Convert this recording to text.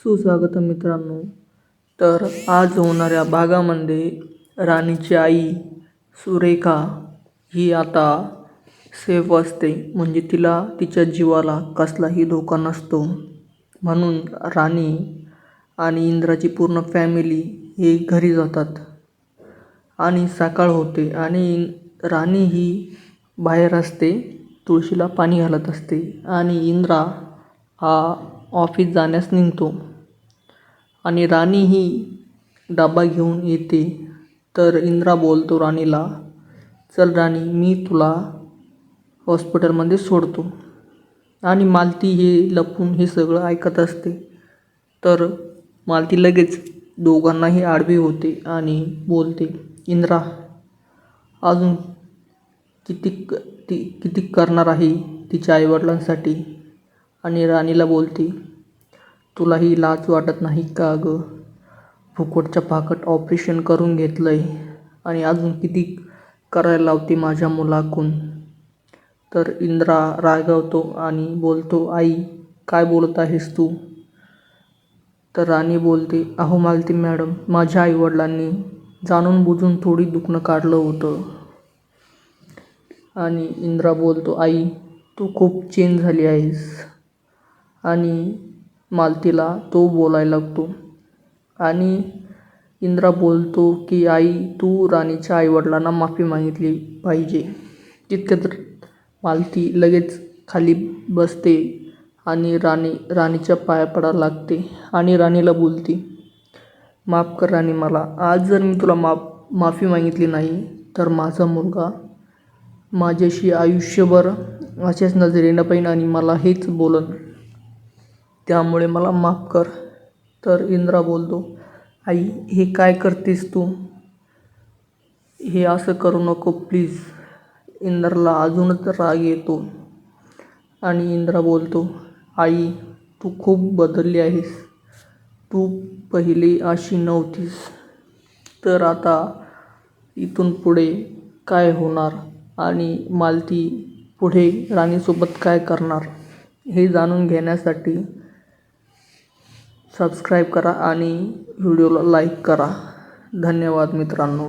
सुस्वागतम मित्रांनो. तर आज होणाऱ्या भागामध्ये राणीची आई सुरेखा ही आता सेफ असते, म्हणजे तिला तिच्या जीवाला कसलाही धोका नसतो. म्हणून राणी आणि इंद्राची पूर्ण फॅमिली हे घरी जातात आणि सकाळ होते आणि राणी ही बाहेर असते, तुळशीला पाणी घालत असते आणि इंद्रा हा ऑफिस जाण्यास निघतो आणि राणी ही डबा घेऊन येते. तर इंद्रा बोलतो राणीला, चल राणी, मी तुला हॉस्पिटलमध्ये सोडतो. आणि मालती हे लपून हे सगळं ऐकत असते. तर मालती लगेच दोघांनाही आडवी होते आणि बोलते, इंद्रा अजून किती करणार आहे तिच्या आईवडिलांसाठी. आणि राणीला बोलते, तुलाही लाज वाटत नाही का गं? फुकटच्या फाकट ऑपरेशन करून घेतलं आहे आणि अजून किती करायला लावते माझ्या मुलाकून. तर इंद्रा रागावतो आणि बोलतो, आई काय बोलत आहेस तू? तर राणी बोलते, अहो मालती मॅडम, माझ्या आईवडिलांनी जाणून बुजून थोडी दुखणं काढलं होतं. आणि इंद्रा बोलतो, आई तू खूप चेंज झाली आहेस. आणि मालतीला तो बोलायला लागतो आणि इंद्रा बोलतो की आई तू राणीच्या आईवडिलांना माफी मागितली पाहिजे. तितक्यात मालती लगेच खाली बसते आणि राणीच्या पाया पडायला लागते आणि राणीला बोलते, माफ कर राणी मला. आज जर मी तुला माफी मागितली नाही तर माझा मुलगा माझ्याशी आयुष्यभर अशाच नजरेनं पाहीन आणि मला हेच बोलन, त्यामुळे मला माफ कर. तर इंद्रा बोलतो, आई हे काय करतेस तू? हे असं करू नको प्लीज. इंद्राला अजूनच राग येतो आणि इंद्रा बोलतो, आई तू खूप बदलली आहेस. तू पहिली अशी नव्हतीस. तर आता इथून पुढे काय होणार आणि मालती पुढे राणीसोबत काय करणार हे जाणून घेण्यासाठी सबस्क्राईब करा आणि व्हिडिओला लाईक करा. धन्यवाद मित्रांनो.